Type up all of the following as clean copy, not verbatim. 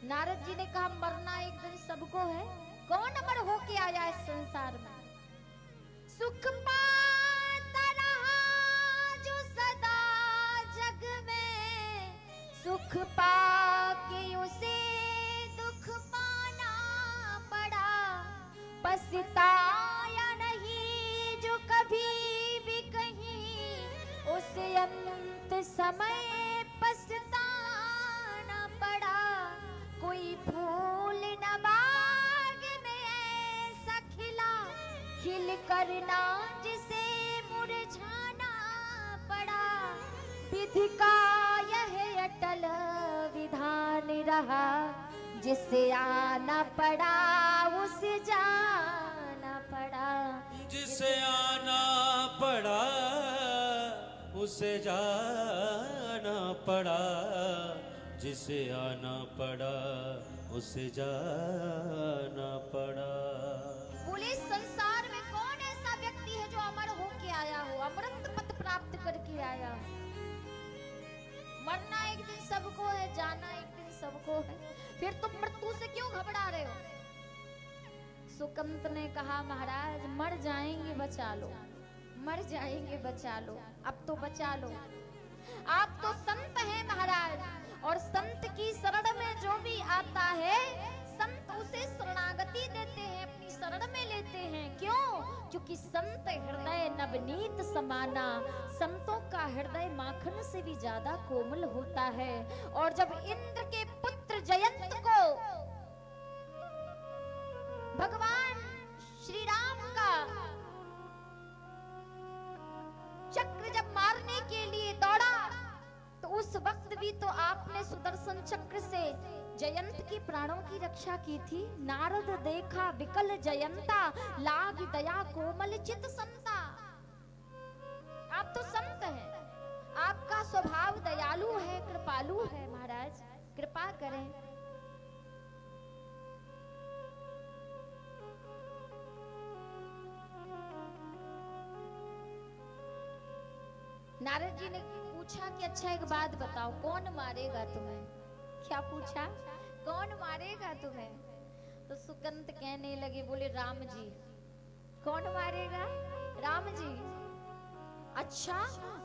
नारद जी ने कहा मरना एक दिन सबको है, कौन अमर होके आया इस संसार में? सुख पाता रहा जो सदा जग में, सुख पाके उसे दुख पाना पड़ा। पछताया नहीं जो कभी भी कहीं, उसे अंत समय पछताना पड़ा। कोई फूल न बाग में ऐसा खिला, खिल करना जिसे मुरझाना पड़ा। विधि का यह अटल विधान रहा, जिसे आना पड़ा उसे जाना पड़ा। जिसे आना पड़ा उसे जाना पड़ा, जिसे आना पड़ा उसे जाना पड़ा। बोले संसार में कौन ऐसा व्यक्ति है जो अमर होके आया हो, अमृत पद प्राप्त करके आया हो? मरना एक दिन सबको है, जाना एक दिन सबको है, फिर तुम मृत्यु से क्यों घबरा रहे हो? सुकंत ने कहा महाराज मर जाएंगे बचा लो, मर जाएंगे बचा लो, अब तो बचा लो। आप तो संत हैं महाराज, और संत की शरण में जो भी आता है संत उसे शरणागति देते हैं, अपनी शरण में लेते हैं। क्यों? क्योंकि संत हृदय नवनीत समाना, संतों का हृदय माखन से भी ज्यादा कोमल होता है। और जब इंद्र के पुत्र जयंत को भगवान श्री राम का चक्र जब मारने के लिए दौड़ा, तो उस वक्त भी तो आपने सुदर्शन चक्र से जयंत की प्राणों की रक्षा की थी। नारद देखा विकल जयंता, लाग दया कोमल चित संता। आप तो संत हैं, आपका स्वभाव दयालु है, कृपालु है महाराज, कृपा करें। नारद जी ने पूछा कि अच्छा एक बात बताओ, कौन मारेगा तुम्हें? क्या पूछा? कौन मारेगा तुम्हें? तो सुकंत कहने लगे, बोले राम जी। कौन मारेगा? राम जी। अच्छा,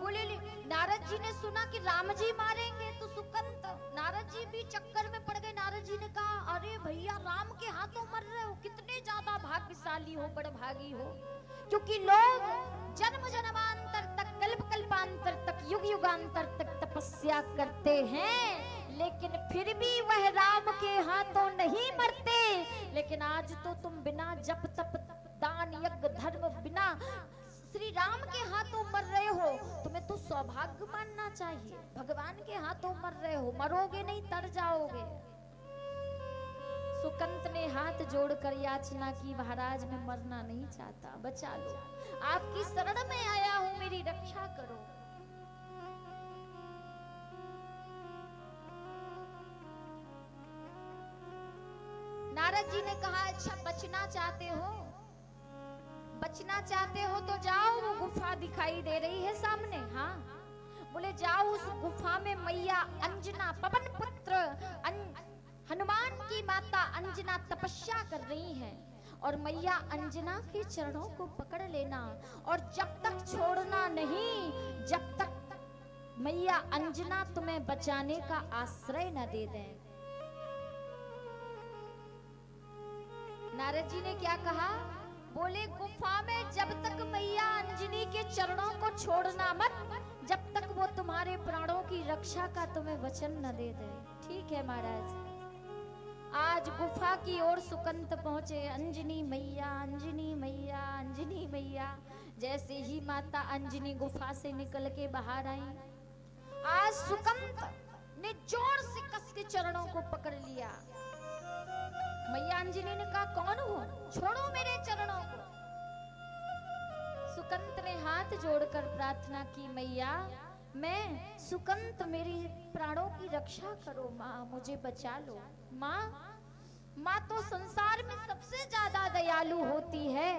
बोले नारद जी ने सुना कि राम जी मारेंगे, तो सुकंत नारद जी भी चक्कर में पड़ गए। नारद जी ने कहा अरे भैया राम के हाथों मर रहे हो, कितने ज्यादा भाग्यशाली हो, बड़भागी हो। क्योंकि लोग जन्म जन्मांतर तक, कल्प कल्पांतर तक, युग युगांतर तक तपस्या करते हैं, लेकिन फिर भी वह राम के हाथों नहीं मरते। लेकिन आज तो तुम बिना जप तप दान यज्ञ धर्म बिना श्री राम के हाथों मर रहे हो, तुम्हें तो सौभाग्य मानना चाहिए। भगवान के हाथों मर रहे हो, मरोगे नहीं तर जाओगे। सुकंत ने हाथ जोड़कर याचना की, महाराज मैं मरना नहीं चाहता, बचा लो, आपकी शरण में आया हूं, मेरी रक्षा करो। नारद जी ने कहा अच्छा बचना चाहते हो, बचना चाहते हो तो जाओ, वो गुफा दिखाई दे रही है सामने। हाँ, बोले जाओ, उस गुफा में मैया अंजना, पवन पुत्र हनुमान की माता अंजना तपस्या कर रही हैं, और मैया अंजना के चरणों को पकड़ लेना, और जब तक छोड़ना नहीं, जब तक मैया अंजना तुम्हें बचाने का आश्रय न दे दें। नारद जी ने क्या कहा? बोले गुफा में जब तक मैया अंजनी के चरणों को छोड़ना मत, जब तक वो तुम्हारे प्राणों की रक्षा का तुम्हें वचन न दे दे। ठीक है महाराज। आज गुफा की ओर सुकंत पहुंचे। अंजनी मैया, अंजनी मैया, अंजनी मैया। जैसे ही माता अंजनी गुफा से निकल के बाहर आई, आज सुकंत ने जोर से कस के चरणों को पकड़ लिया। मैया अंजनी ने कहा कौन हो, छोड़ो मेरे चरणों को। सुकंत ने हाथ जोड़कर प्रार्थना की, मैया मैं सुकंत, मेरी प्राणों की रक्षा करो माँ, मुझे बचा लो। माँ माँ तो संसार में सबसे ज्यादा दयालु होती है,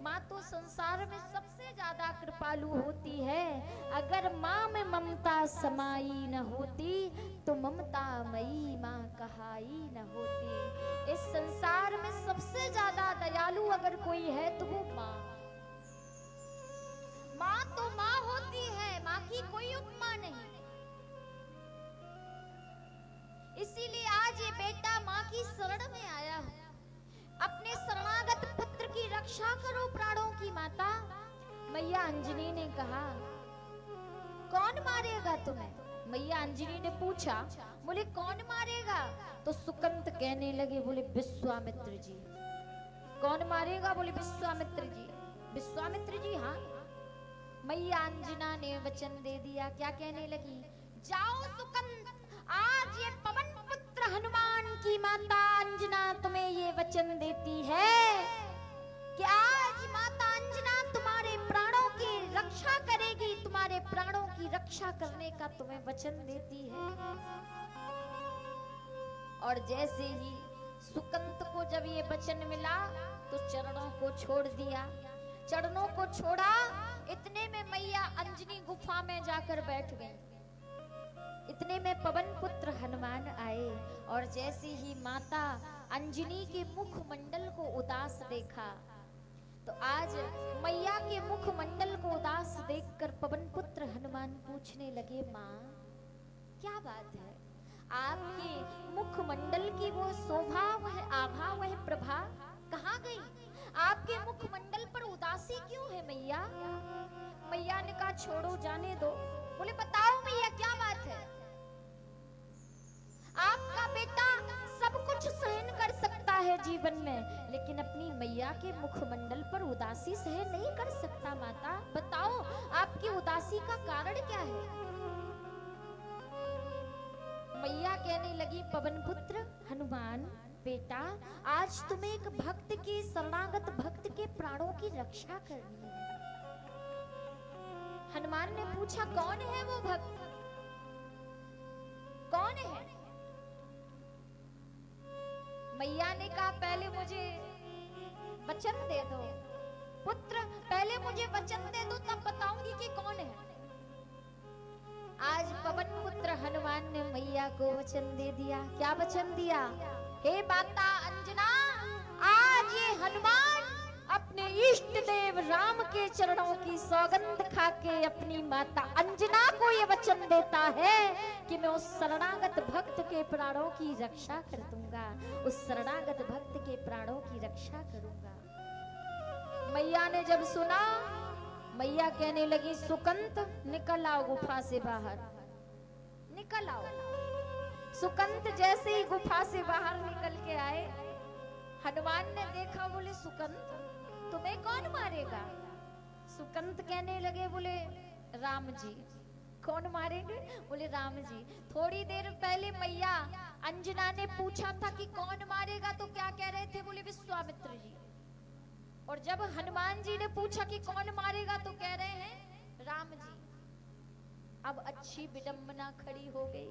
माँ तो संसार में सबसे ज्यादा कृपालु होती है। अगर माँ में ममता समाई न होती तो ममता मई माँ कहाई न होती। इस संसार में सबसे ज्यादा दयालु अगर कोई है तो वो माँ। माँ तो माँ होती है, माँ की कोई उपमा नहीं। इसीलिए आज ये बेटा माँ की शरण में आया है। अपने शरणागत पुत्र की रक्षा करो प्राणों की माता। मैया अंजनी ने कहा, कौन मारेगा तुम्हें? मैया अंजनी ने पूछा, बोले कौन मारेगा? तो सुकंत कहने लगे, बोले विश्वामित्र जी। कौन मारेगा? बोले विश्वामित्र जी। विश्वामित्र जी, हाँ। मैया अंजना ने वचन दे दिया। क्या कहने लगी? जाओ सुकंत, आज ये पवन पुत्र हनुमान की माता अंजना तुम्हें ये वचन देती है कि आज माता अंजना तुम्हारे प्राणों की रक्षा करेगी, तुम्हारे प्राणों की रक्षा करने का तुम्हें वचन देती है। और जैसे ही सुकंत को जब ये वचन मिला तो चरणों को छोड़ दिया। चरणों को छोड़ा, इतने में मैया अंजनी गुफा में जाकर बैठ गई। इतने में पवन पुत्र हनुमान आए और जैसे ही माता अंजनी के मुखमंडल को उदास देखा तो आज मैया के मुखमंडल को उदास देखकर पवन पुत्र हनुमान पूछने लगे, माँ क्या बात है? आपके मुखमंडल की वो शोभा, वह आभा, वह प्रभा कहाँ गई? आपके मुखमंडल पर उदासी क्यों है मैया? मैया ने कहा, छोड़ो, जाने दो। बोले बताओ मैया क्या बात है? आपका बेटा सब कुछ सहन कर सकता है जीवन में, लेकिन अपनी मैया के मुखमंडल पर उदासी सहन नहीं कर सकता। माता बताओ आपकी उदासी का कारण क्या है? मैया कहने लगी, पवन पुत्र हनुमान बेटा, आज तुम्हें एक भक्त के, शरणागत भक्त के प्राणों की रक्षा करनी है। हनुमान ने पूछा, कौन है वो भक्त? कौन है? मैया ने कहा, पहले मुझे वचन दे दो पुत्र, पहले मुझे वचन दे दो, तब बताऊंगी कि कौन है। आज पवन पुत्र हनुमान ने मैया को वचन दे दिया। क्या वचन दिया? हे माता अंजना, आज ये हनुमान अपने इष्ट देव राम के चरणों की सौगंध खा के अपनी माता अंजना को ये वचन देता है कि मैं उस शरणागत भक्त के प्राणों की रक्षा कर दूंगा, उस शरणागत भक्त के प्राणों की रक्षा करूंगा। मैया ने जब सुना, मैया कहने लगी, सुकंत निकल आओ गुफा से बाहर, निकल आओ। सुकंत जैसे ही गुफा से बाहर निकल के आए, हनुमान ने देखा, बोले सुकंत तुम्हें कौन मारेगा? सुकंत कहने लगे, बोले राम जी। कौन मारेंगे? बोले राम जी। थोड़ी देर पहले मैया अंजना ने पूछा था कि कौन मारेगा, तो क्या कह रहे थे? बोले विश्वामित्र जी। और जब हनुमान जी ने पूछा कि कौन मारेगा तो कह रहे हैं राम जी। अब अच्छी विडंबना खड़ी हो गई।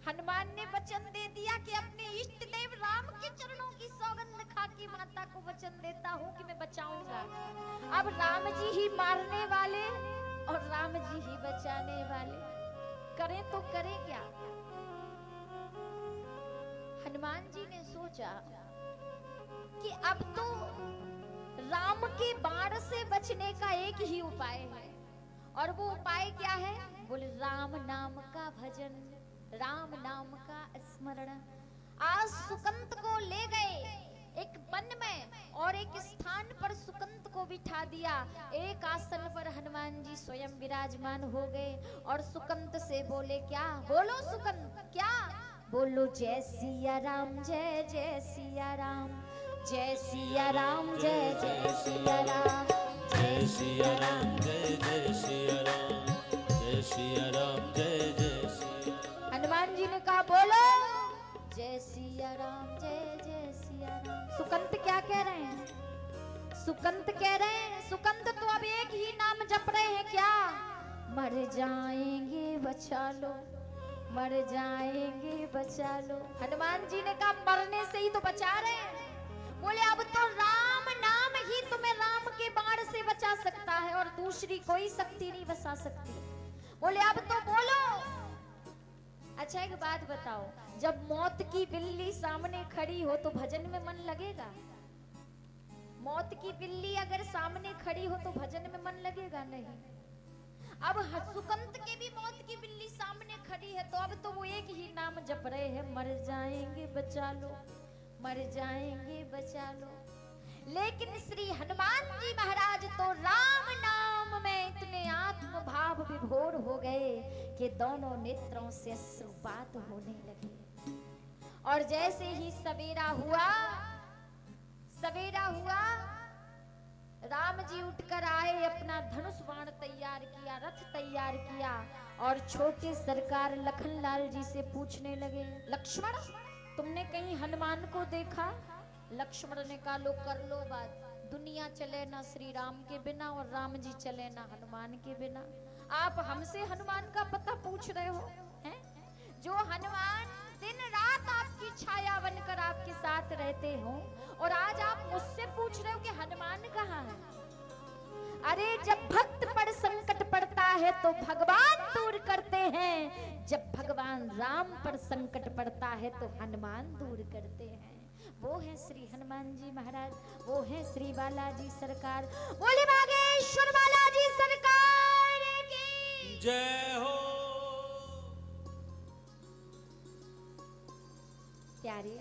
हनुमान ने वचन दे दिया कि अपने इष्ट देव राम के चरणों की सौगंध खा के माता को वचन देता हूँ कि मैं बचाऊंगा। अब राम जी ही मारने वाले और राम जी ही बचाने वाले, करें तो करें क्या? हनुमान जी ने सोचा कि अब तो राम के बाण से बचने का एक ही उपाय है, और वो उपाय क्या है? बोले राम नाम का भजन, राम नाम का स्मरण। आज सुकंत को ले गए एक वन में और एक स्थान पर सुकंत को बिठा दिया। एक आसन पर हनुमान जी स्वयं विराजमान हो गए और सुकंत से बोले, क्या? बोलो सुकंत, क्या? बोलो जय सिया राम, जय जय सिया राम, जय सिया राम, जय जय सिया राम, जय सिया राम, जय जय सिया राम, जय सिया राम, जय जय सिया। हनुमान जी ने कहा, बोलो जय सिया राम, जय जय सिया राम। सुकंत क्या कह रहे हैं? सुकंत कह रहे हैं, सुकंत तो अब एक ही नाम जप रहे हैं, क्या? मर जाएंगे बचा लो, मर जाएंगे बचा लो। हनुमान जी ने कहा मरने से ही तो बचा रहे हैं। बोले अब तो राम नाम ही तुम्हें राम के बाण से बचा सकता है और दूसरी कोई शक्ति नहीं बचा सकती। बोले अब तो बोलो। अच्छा एक बात बताओ, जब मौत की बिल्ली सामने खड़ी हो तो भजन में मन लगेगा? मौत की बिल्ली अगर सामने खड़ी हो तो भजन में मन लगेगा? नहीं। अब सुकंत के भी मौत की बिल्ली सामने खड़ी है तो अब तो वो एक ही नाम जप रहे हैं, मर जाएंगे बचा लो, मर जाएंगे बचा लो। लेकिन श्री हनुमान जी महाराज तो राम नाम में इतने आत्म भाव विभोर हो गए कि दोनों नेत्रों से अश्रुपात होने लगे। और जैसे ही सवेरा हुआ, राम जी उठकर आए, अपना धनुष बाण तैयार किया, रथ तैयार किया और छोटे सरकार लखनलाल जी से पूछने लगे, लक्ष्मण तुमने कहीं हनुमान को देखा? लक्ष्मण ने कहा लो कर लो बात, दुनिया चले ना श्री राम के बिना और राम जी चले ना हनुमान के बिना। आप हमसे हनुमान का पता पूछ रहे हो हैं? जो हनुमान दिन रात आपकी छाया बनकर आपके साथ रहते हो और आज आप मुझसे पूछ रहे हो कि हनुमान कहाँ है? अरे जब भक्त पर संकट पड़ता है तो भगवान दूर करते हैं, जब भगवान राम पर संकट पड़ता है तो हनुमान दूर करते हैं। वो है श्री हनुमान जी महाराज, वो है श्री बालाजी सरकार। बोले बागेश्वर बालाजी सरकार की जय हो। प्यारे